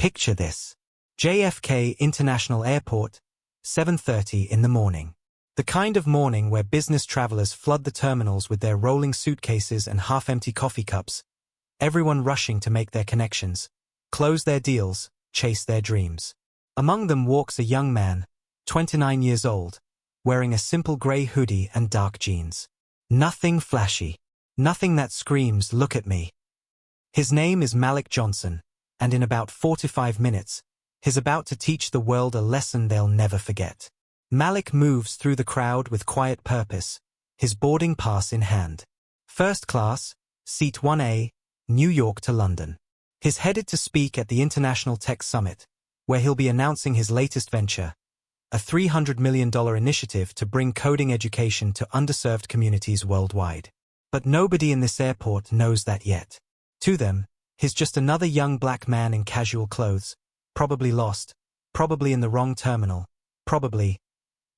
Picture this. JFK International Airport, 7:30 in the morning. The kind of morning where business travelers flood the terminals with their rolling suitcases and half-empty coffee cups, everyone rushing to make their connections, close their deals, chase their dreams. Among them walks a young man, 29 years old, wearing a simple gray hoodie and dark jeans. Nothing flashy. Nothing that screams, "Look at me." His name is Malik Johnson, and in about 45 minutes, he's about to teach the world a lesson they'll never forget. Malik moves through the crowd with quiet purpose, his boarding pass in hand. First class, seat 1A, New York to London. He's headed to speak at the International Tech Summit, where he'll be announcing his latest venture, a $300 million initiative to bring coding education to underserved communities worldwide. But nobody in this airport knows that yet. To them, he's just another young black man in casual clothes, probably lost, probably in the wrong terminal, probably,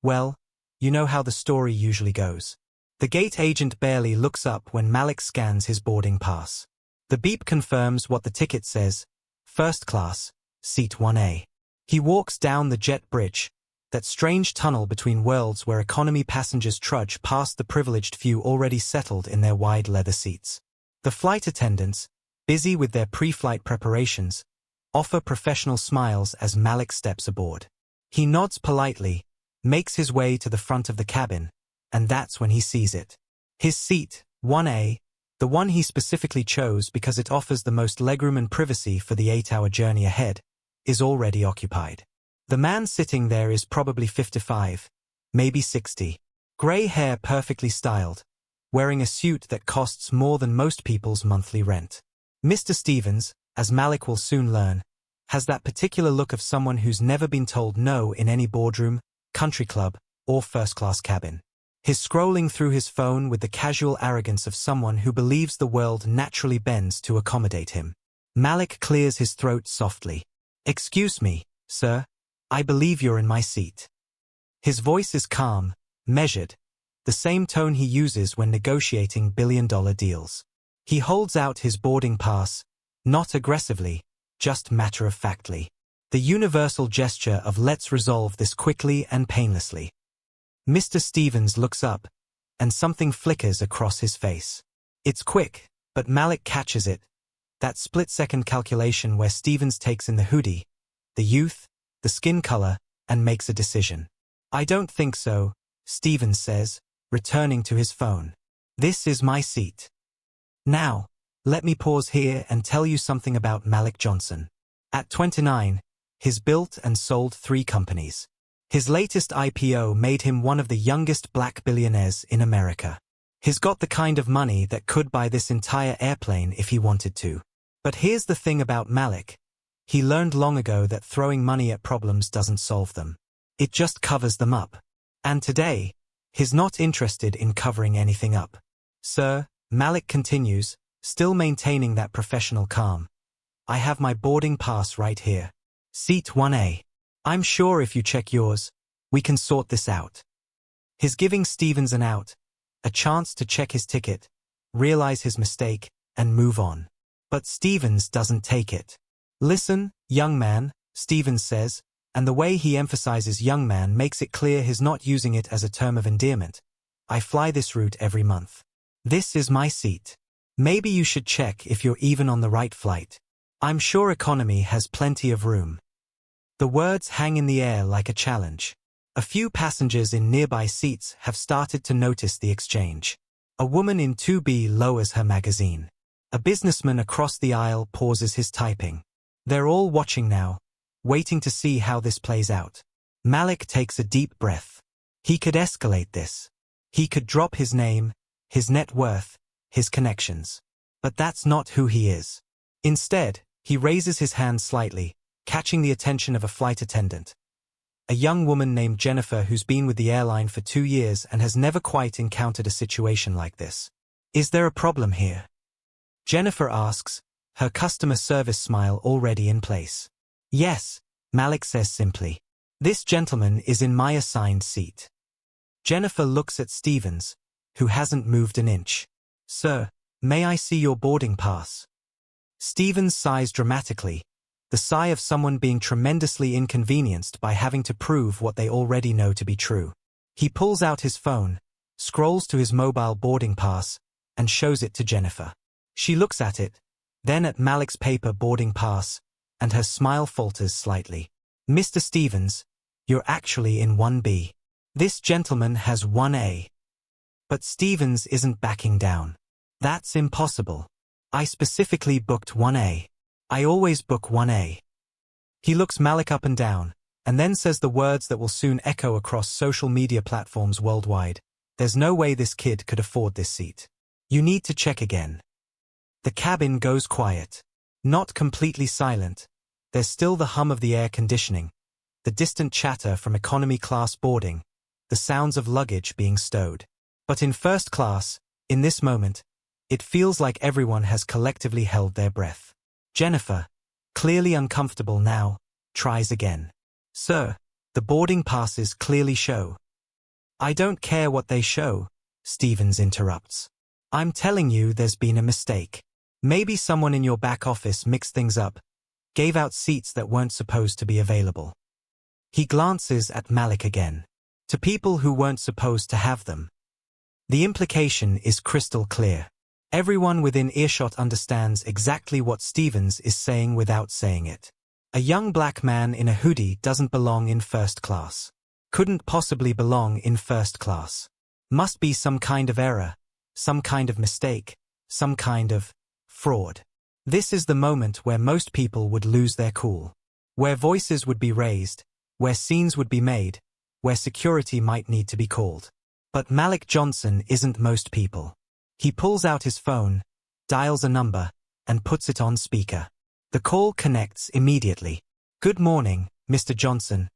well, you know how the story usually goes. The gate agent barely looks up when Malik scans his boarding pass. The beep confirms what the ticket says, first class, seat 1A. He walks down the jet bridge, that strange tunnel between worlds where economy passengers trudge past the privileged few already settled in their wide leather seats. The flight attendants, busy with their pre-flight preparations, offer professional smiles as Malik steps aboard. He nods politely, makes his way to the front of the cabin, and that's when he sees it. His seat, 1A, the one he specifically chose because it offers the most legroom and privacy for the 8-hour journey ahead, is already occupied. The man sitting there is probably 55, maybe 60. Gray hair perfectly styled, wearing a suit that costs more than most people's monthly rent. Mr. Stevens, as Malik will soon learn, has that particular look of someone who's never been told no in any boardroom, country club, or first-class cabin. He's scrolling through his phone with the casual arrogance of someone who believes the world naturally bends to accommodate him. Malik clears his throat softly. "Excuse me, sir. I believe you're in my seat." His voice is calm, measured, the same tone he uses when negotiating billion-dollar deals. He holds out his boarding pass, not aggressively, just matter-of-factly. The universal gesture of "let's resolve this quickly and painlessly." Mr. Stevens looks up, and something flickers across his face. It's quick, but Malik catches it, that split-second calculation where Stevens takes in the hoodie, the youth, the skin color, and makes a decision. "I don't think so," Stevens says, returning to his phone. "This is my seat." Now, let me pause here and tell you something about Malik Johnson. At 29, he's built and sold 3 companies. His latest IPO made him one of the youngest black billionaires in America. He's got the kind of money that could buy this entire airplane if he wanted to. But here's the thing about Malik. He learned long ago that throwing money at problems doesn't solve them. It just covers them up. And today, he's not interested in covering anything up. "Sir," Malik continues, still maintaining that professional calm, "I have my boarding pass right here. Seat 1A. I'm sure if you check yours, we can sort this out." He's giving Stevens an out, a chance to check his ticket, realize his mistake, and move on. But Stevens doesn't take it. "Listen, young man," Stevens says, and the way he emphasizes young man makes it clear he's not using it as a term of endearment. "I fly this route every month. This is my seat. Maybe you should check if you're even on the right flight. I'm sure economy has plenty of room." The words hang in the air like a challenge. A few passengers in nearby seats have started to notice the exchange. A woman in 2B lowers her magazine. A businessman across the aisle pauses his typing. They're all watching now, waiting to see how this plays out. Malik takes a deep breath. He could escalate this. He could drop his name, his net worth, his connections. But that's not who he is. Instead, he raises his hand slightly, catching the attention of a flight attendant. A young woman named Jennifer who's been with the airline for 2 years and has never quite encountered a situation like this. "Is there a problem here?" Jennifer asks, her customer service smile already in place. "Yes," Malik says simply. "This gentleman is in my assigned seat." Jennifer looks at Stevens, who hasn't moved an inch. "Sir, may I see your boarding pass?" Stevens sighs dramatically, the sigh of someone being tremendously inconvenienced by having to prove what they already know to be true. He pulls out his phone, scrolls to his mobile boarding pass, and shows it to Jennifer. She looks at it, then at Malik's paper boarding pass, and her smile falters slightly. Mr. Stevens, you're actually in 1B. This gentleman has 1A. But Stevens isn't backing down. That's impossible. I specifically booked 1A. I always book 1A. He looks Malik up and down, and then says the words that will soon echo across social media platforms worldwide. There's no way this kid could afford this seat. You need to check again. The cabin goes quiet. Not completely silent. There's still the hum of the air conditioning, the distant chatter from economy class boarding, the sounds of luggage being stowed. But in first class, in this moment, it feels like everyone has collectively held their breath. Jennifer, clearly uncomfortable now, tries again. Sir, the boarding passes clearly show. I don't care what they show, Stevens interrupts. I'm telling you there's been a mistake. Maybe someone in your back office mixed things up, gave out seats that weren't supposed to be available. He glances at Malik again. To people who weren't supposed to have them. The implication is crystal clear. Everyone within earshot understands exactly what Stevens is saying without saying it. A young black man in a hoodie doesn't belong in first class. Couldn't possibly belong in first class. Must be some kind of error, some kind of mistake, some kind of fraud. This is the moment where most people would lose their cool. Where voices would be raised, where scenes would be made, where security might need to be called. But Malik Johnson isn't most people. He pulls out his phone, dials a number, and puts it on speaker. The call connects immediately. Good morning, Mr. Johnson.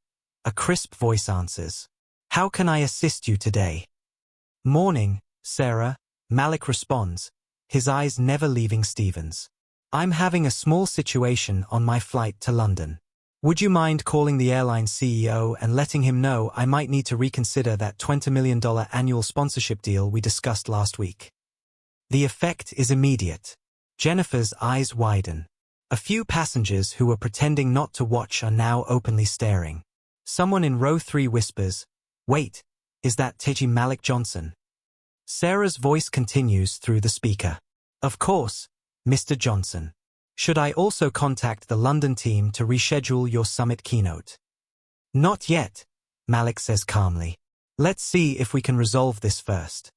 A crisp voice answers. How can I assist you today? Morning, Sarah, Malik responds, his eyes never leaving Stevens. I'm having a small situation on my flight to London. Would you mind calling the airline CEO and letting him know I might need to reconsider that $20 million annual sponsorship deal we discussed last week? The effect is immediate. Jennifer's eyes widen. A few passengers who were pretending not to watch are now openly staring. Someone in row 3 whispers, "Wait, is that Teji Malik Johnson?" Sarah's voice continues through the speaker. Of course, Mr. Johnson. Should I also contact the London team to reschedule your summit keynote? Not yet, Malik says calmly. Let's see if we can resolve this first.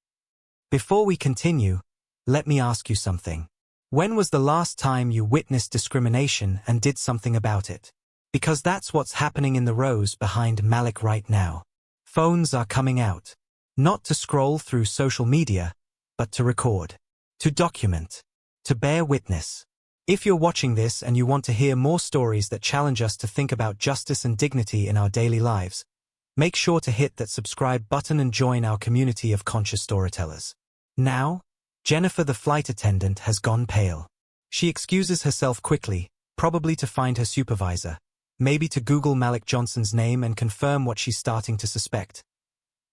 Before we continue, let me ask you something. When was the last time you witnessed discrimination and did something about it? Because that's what's happening in the rows behind Malik right now. Phones are coming out. Not to scroll through social media, but to record. To document. To bear witness. If you're watching this and you want to hear more stories that challenge us to think about justice and dignity in our daily lives, make sure to hit that subscribe button and join our community of conscious storytellers. Now, Jennifer the flight attendant has gone pale. She excuses herself quickly, probably to find her supervisor, maybe to Google Malik Johnson's name and confirm what she's starting to suspect.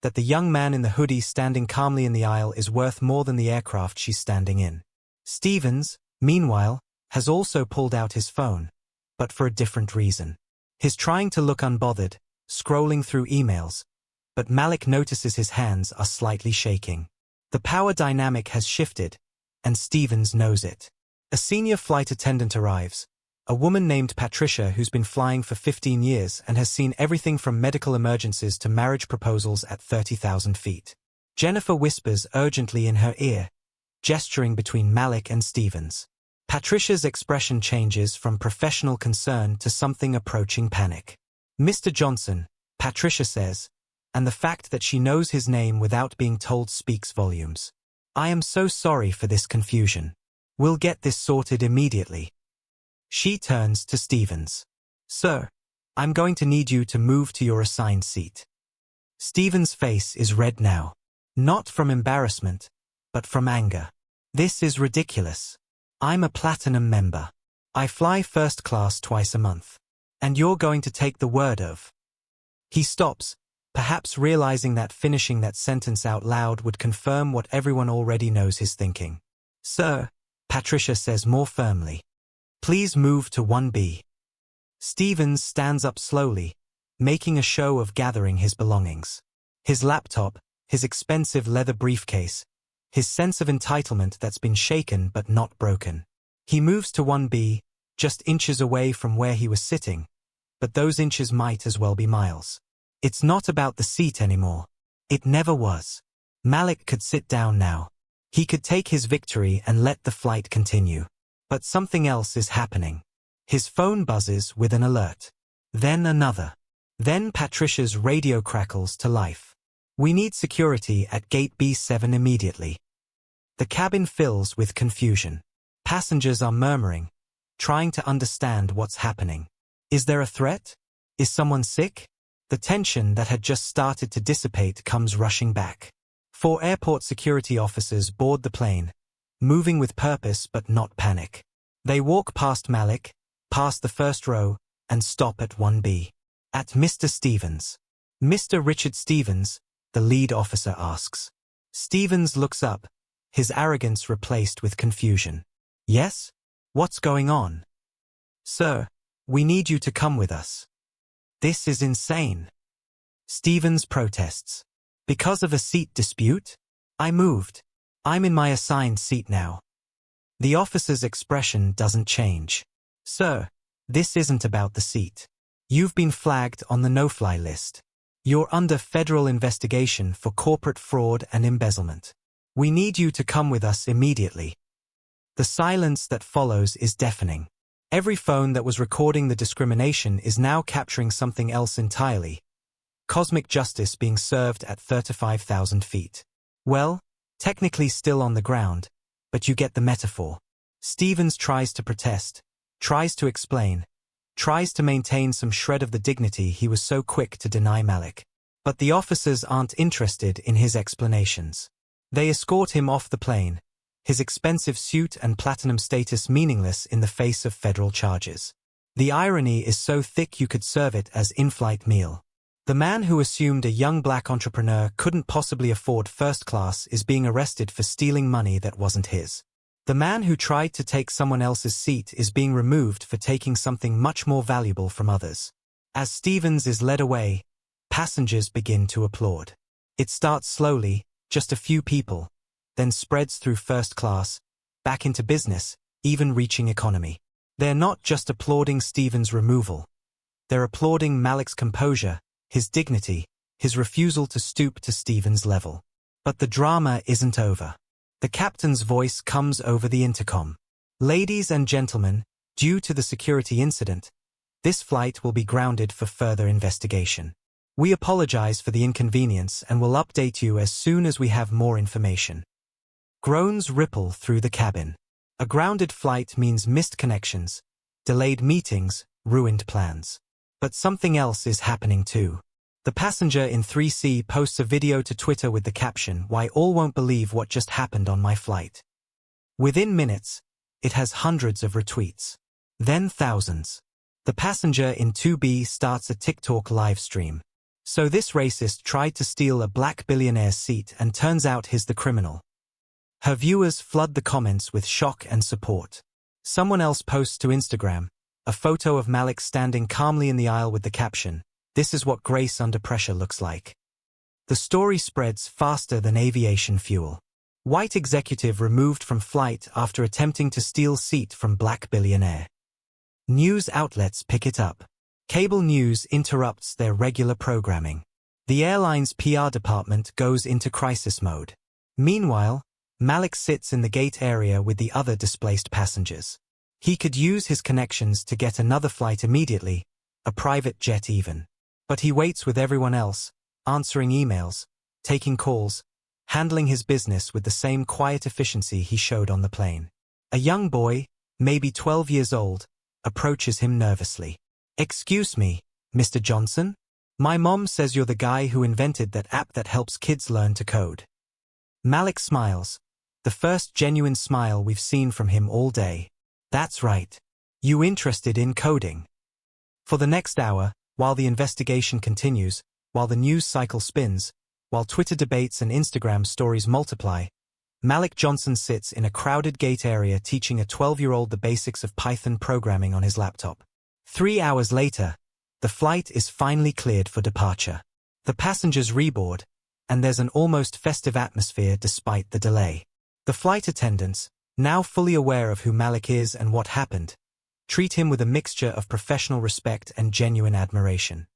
That the young man in the hoodie standing calmly in the aisle is worth more than the aircraft she's standing in. Stevens, meanwhile, has also pulled out his phone, but for a different reason. He's trying to look unbothered, scrolling through emails, but Malik notices his hands are slightly shaking. The power dynamic has shifted, and Stevens knows it. A senior flight attendant arrives, a woman named Patricia who's been flying for 15 years and has seen everything from medical emergencies to marriage proposals at 30,000 feet. Jennifer whispers urgently in her ear, gesturing between Malik and Stevens. Patricia's expression changes from professional concern to something approaching panic. Mr. Johnson, Patricia says, and the fact that she knows his name without being told speaks volumes. I am so sorry for this confusion. We'll get this sorted immediately. She turns to Stevens. Sir, I'm going to need you to move to your assigned seat. Stevens' face is red now. Not from embarrassment, but from anger. This is ridiculous. I'm a platinum member. I fly first class twice a month. And you're going to take the word of. He stops, perhaps realizing that finishing that sentence out loud would confirm what everyone already knows he's thinking. Sir, Patricia says more firmly. Please move to 1B. Stevens stands up slowly, making a show of gathering his belongings. His laptop, his expensive leather briefcase, his sense of entitlement that's been shaken but not broken. He moves to 1B, just inches away from where he was sitting, but those inches might as well be miles. It's not about the seat anymore. It never was. Malik could sit down now. He could take his victory and let the flight continue. But something else is happening. His phone buzzes with an alert. Then another. Then Patricia's radio crackles to life. We need security at gate B7 immediately. The cabin fills with confusion. Passengers are murmuring, trying to understand what's happening. Is there a threat? Is someone sick? The tension that had just started to dissipate comes rushing back. 4 airport security officers board the plane, moving with purpose but not panic. They walk past Malik, past the first row, and stop at 1B. At Mr. Stevens. Mr. Richard Stevens, the lead officer asks. Stevens looks up, his arrogance replaced with confusion. Yes? What's going on? Sir, we need you to come with us. This is insane. Stevens protests. Because of a seat dispute? I moved. I'm in my assigned seat now. The officer's expression doesn't change. Sir, this isn't about the seat. You've been flagged on the no-fly list. You're under federal investigation for corporate fraud and embezzlement. We need you to come with us immediately. The silence that follows is deafening. Every phone that was recording the discrimination is now capturing something else entirely. Cosmic justice being served at 35,000 feet. Well, technically still on the ground, but you get the metaphor. Stevens tries to protest, tries to explain, tries to maintain some shred of the dignity he was so quick to deny Malik. But the officers aren't interested in his explanations. They escort him off the plane, his expensive suit and platinum status meaningless in the face of federal charges. The irony is so thick you could serve it as in-flight meal. The man who assumed a young black entrepreneur couldn't possibly afford first class is being arrested for stealing money that wasn't his. The man who tried to take someone else's seat is being removed for taking something much more valuable from others. As Stevens is led away, passengers begin to applaud. It starts slowly, just a few people, then spreads through first class, back into business, even reaching economy. They're not just applauding Stevens' removal. They're applauding Malik's composure, his dignity, his refusal to stoop to Stevens' level. But the drama isn't over. The captain's voice comes over the intercom. Ladies and gentlemen, due to the security incident, this flight will be grounded for further investigation. We apologize for the inconvenience and will update you as soon as we have more information. Groans ripple through the cabin. A grounded flight means missed connections, delayed meetings, ruined plans. But something else is happening too. The passenger in 3C posts a video to Twitter with the caption, "Why all won't believe what just happened on my flight." Within minutes, it has hundreds of retweets. Then thousands. The passenger in 2B starts a TikTok live stream. So this racist tried to steal a black billionaire's seat and turns out he's the criminal. Her viewers flood the comments with shock and support. Someone else posts to Instagram a photo of Malik standing calmly in the aisle with the caption, "This is what grace under pressure looks like." The story spreads faster than aviation fuel. White executive removed from flight after attempting to steal seat from black billionaire. News outlets pick it up. Cable news interrupts their regular programming. The airline's PR department goes into crisis mode. Meanwhile, Malik sits in the gate area with the other displaced passengers. He could use his connections to get another flight immediately, a private jet even. But he waits with everyone else, answering emails, taking calls, handling his business with the same quiet efficiency he showed on the plane. A young boy, maybe 12 years old, approaches him nervously. "Excuse me, Mr. Johnson? My mom says you're the guy who invented that app that helps kids learn to code." Malik smiles, the first genuine smile we've seen from him all day. "That's right. You interested in coding?" For the next hour, while the investigation continues, while the news cycle spins, while Twitter debates and Instagram stories multiply, Malik Johnson sits in a crowded gate area teaching a 12-year-old the basics of Python programming on his laptop. 3 hours later, the flight is finally cleared for departure. The passengers reboard, and there's an almost festive atmosphere despite the delay. The flight attendants, now fully aware of who Malik is and what happened, treat him with a mixture of professional respect and genuine admiration.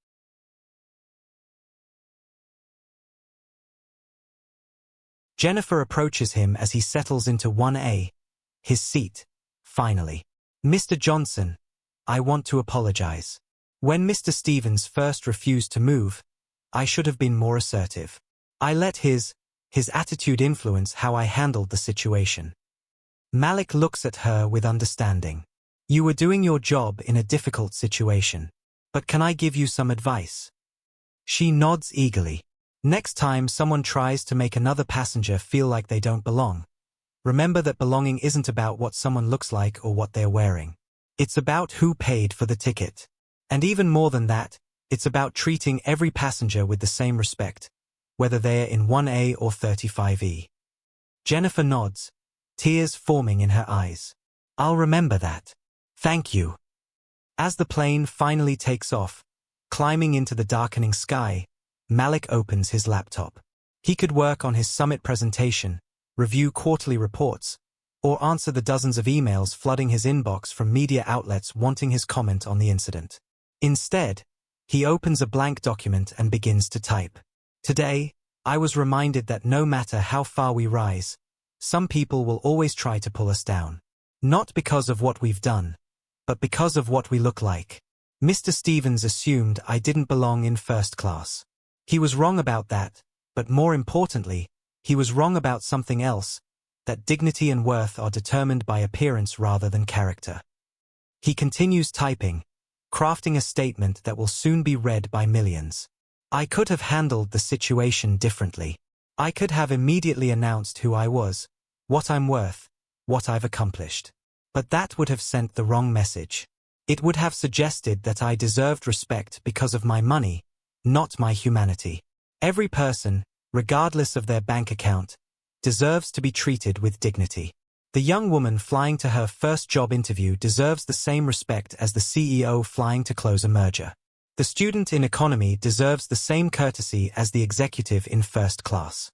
Jennifer approaches him as he settles into 1A, his seat, finally. "Mr. Johnson, I want to apologize. When Mr. Stevens first refused to move, I should have been more assertive. I let his attitude influence how I handled the situation." Malik looks at her with understanding. "You were doing your job in a difficult situation. But can I give you some advice?" She nods eagerly. "Next time someone tries to make another passenger feel like they don't belong, remember that belonging isn't about what someone looks like or what they're wearing. It's about who paid for the ticket. And even more than that, it's about treating every passenger with the same respect, whether they're in 1A or 35E. Jennifer nods, tears forming in her eyes. "I'll remember that. Thank you." As the plane finally takes off, climbing into the darkening sky, Malik opens his laptop. He could work on his summit presentation, review quarterly reports, or answer the dozens of emails flooding his inbox from media outlets wanting his comment on the incident. Instead, he opens a blank document and begins to type. "Today, I was reminded that no matter how far we rise, some people will always try to pull us down. Not because of what we've done, but because of what we look like. Mr. Stevens assumed I didn't belong in first class. He was wrong about that, but more importantly, he was wrong about something else, that dignity and worth are determined by appearance rather than character." He continues typing, crafting a statement that will soon be read by millions. "I could have handled the situation differently. I could have immediately announced who I was, what I'm worth, what I've accomplished. But that would have sent the wrong message. It would have suggested that I deserved respect because of my money, not my humanity. Every person, regardless of their bank account, deserves to be treated with dignity. The young woman flying to her first job interview deserves the same respect as the CEO flying to close a merger. The student in economy deserves the same courtesy as the executive in first class."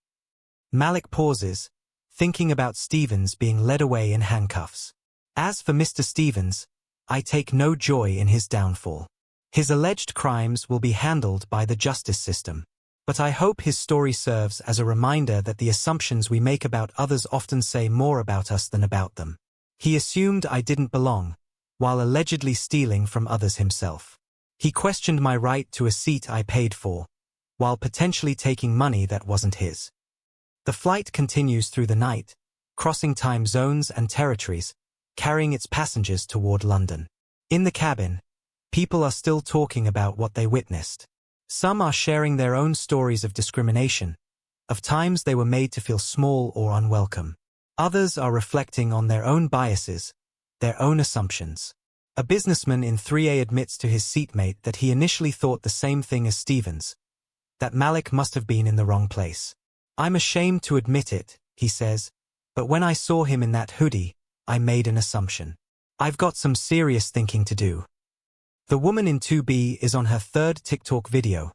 Malik pauses, thinking about Stevens being led away in handcuffs. "As for Mr. Stevens, I take no joy in his downfall. His alleged crimes will be handled by the justice system. But I hope his story serves as a reminder that the assumptions we make about others often say more about us than about them. He assumed I didn't belong, while allegedly stealing from others himself. He questioned my right to a seat I paid for, while potentially taking money that wasn't his." The flight continues through the night, crossing time zones and territories, carrying its passengers toward London. In the cabin, people are still talking about what they witnessed. Some are sharing their own stories of discrimination, of times they were made to feel small or unwelcome. Others are reflecting on their own biases, their own assumptions. A businessman in 3A admits to his seatmate that he initially thought the same thing as Stevens, that Malik must have been in the wrong place. "I'm ashamed to admit it," he says, "but when I saw him in that hoodie, I made an assumption. I've got some serious thinking to do." The woman in 2B is on her third TikTok video,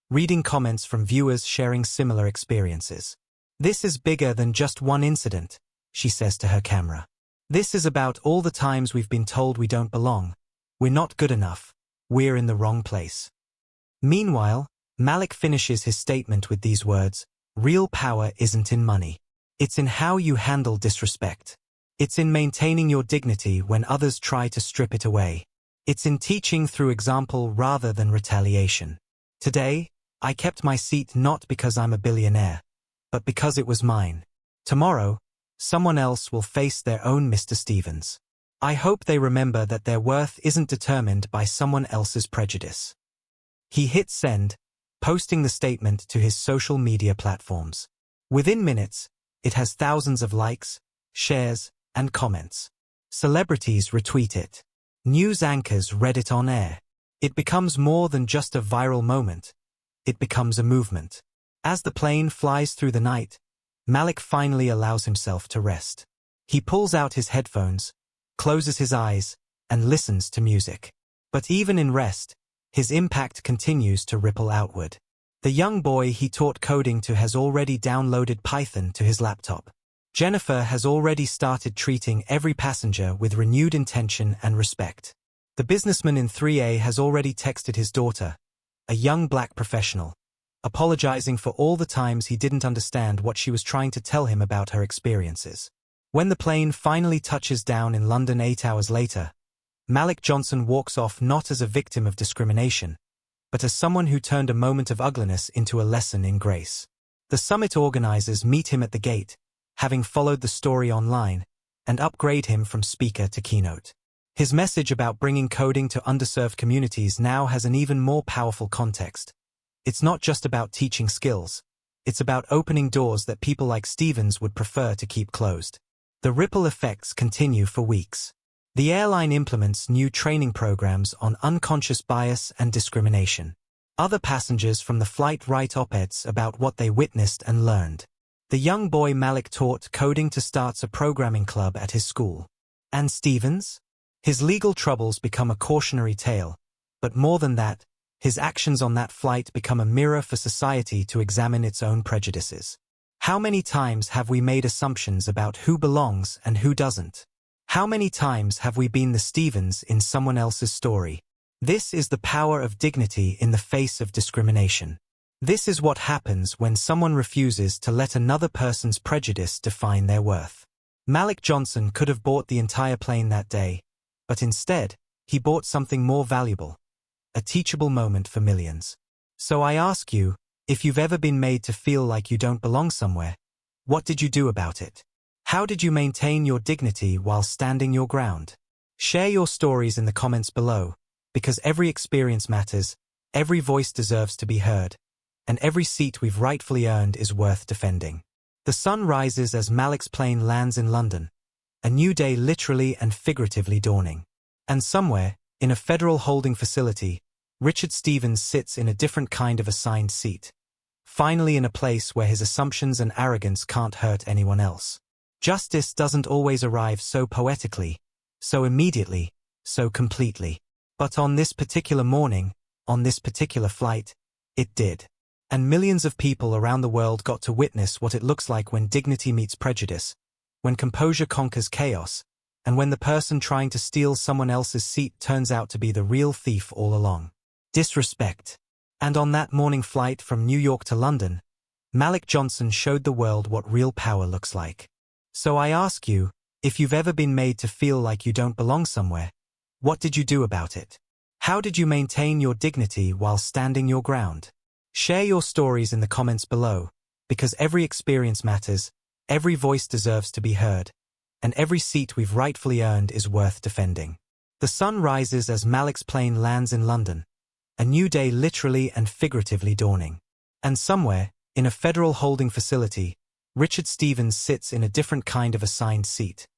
reading comments from viewers sharing similar experiences. "This is bigger than just one incident," she says to her camera. "This is about all the times we've been told we don't belong, we're not good enough, we're in the wrong place." Meanwhile, Malik finishes his statement with these words, "Real power isn't in money. It's in how you handle disrespect. It's in maintaining your dignity when others try to strip it away. It's in teaching through example rather than retaliation. Today, I kept my seat not because I'm a billionaire, but because it was mine. Tomorrow, someone else will face their own Mr. Stevens. I hope they remember that their worth isn't determined by someone else's prejudice." He hits send, posting the statement to his social media platforms. Within minutes, it has thousands of likes, shares, and comments. Celebrities retweet it. News anchors read it on air. It becomes more than just a viral moment. It becomes a movement. As the plane flies through the night, Malik finally allows himself to rest. He pulls out his headphones, closes his eyes, and listens to music. But even in rest, his impact continues to ripple outward. The young boy he taught coding to has already downloaded Python to his laptop. Jennifer has already started treating every passenger with renewed intention and respect. The businessman in 3A has already texted his daughter, a young black professional, apologizing for all the times he didn't understand what she was trying to tell him about her experiences. When the plane finally touches down in London 8 hours later, Malik Johnson walks off not as a victim of discrimination, but as someone who turned a moment of ugliness into a lesson in grace. The summit organizers meet him at the gate, having followed the story online, and upgrade him from speaker to keynote. His message about bringing coding to underserved communities now has an even more powerful context. It's not just about teaching skills. It's about opening doors that people like Stevens would prefer to keep closed. The ripple effects continue for weeks. The airline implements new training programs on unconscious bias and discrimination. Other passengers from the flight write op-eds about what they witnessed and learned. The young boy Malik taught coding to starts a programming club at his school. And Stevens? His legal troubles become a cautionary tale, but more than that, his actions on that flight become a mirror for society to examine its own prejudices. How many times have we made assumptions about who belongs and who doesn't? How many times have we been the Stevens in someone else's story? This is the power of dignity in the face of discrimination. This is what happens when someone refuses to let another person's prejudice define their worth. Malik Johnson could have bought the entire plane that day, but instead, he bought something more valuable. A teachable moment for millions. So I ask you, if you've ever been made to feel like you don't belong somewhere, what did you do about it? How did you maintain your dignity while standing your ground? Share your stories in the comments below, because every experience matters, every voice deserves to be heard, and every seat we've rightfully earned is worth defending. The sun rises as Malik's plane lands in London, a new day literally and figuratively dawning. And somewhere, in a federal holding facility, Richard Stevens sits in a different kind of assigned seat, finally in a place where his assumptions and arrogance can't hurt anyone else. Justice doesn't always arrive so poetically, so immediately, so completely. But on this particular morning, on this particular flight, it did. And millions of people around the world got to witness what it looks like when dignity meets prejudice, when composure conquers chaos, and when the person trying to steal someone else's seat turns out to be the real thief all along. Disrespect. And on that morning flight from New York to London, Malik Johnson showed the world what real power looks like. So I ask you, if you've ever been made to feel like you don't belong somewhere, what did you do about it? How did you maintain your dignity while standing your ground? Share your stories in the comments below, because every experience matters, every voice deserves to be heard, and every seat we've rightfully earned is worth defending. The sun rises as Malik's plane lands in London, a new day literally and figuratively dawning. And somewhere, in a federal holding facility, Richard Stevens sits in a different kind of assigned seat,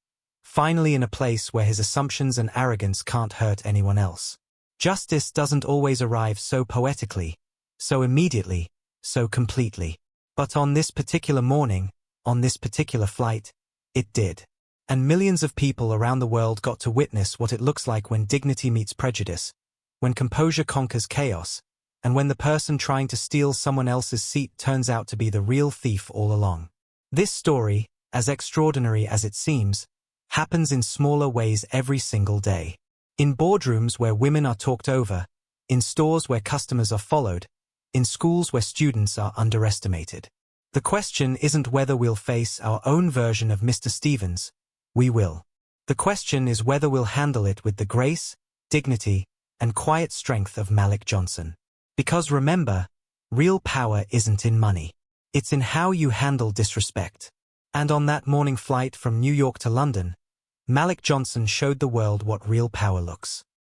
finally in a place where his assumptions and arrogance can't hurt anyone else. Justice doesn't always arrive so poetically, so immediately, so completely. But on this particular morning, on this particular flight, it did. And millions of people around the world got to witness what it looks like when dignity meets prejudice, when composure conquers chaos, and when the person trying to steal someone else's seat turns out to be the real thief all along. This story, as extraordinary as it seems, happens in smaller ways every single day. In boardrooms where women are talked over, in stores where customers are followed, in schools where students are underestimated. The question isn't whether we'll face our own version of Mr. Stevens. We will. The question is whether we'll handle it with the grace, dignity, and quiet strength of Malik Johnson. Because remember, real power isn't in money. It's in how you handle disrespect. And on that morning flight from New York to London, Malik Johnson showed the world what real power looks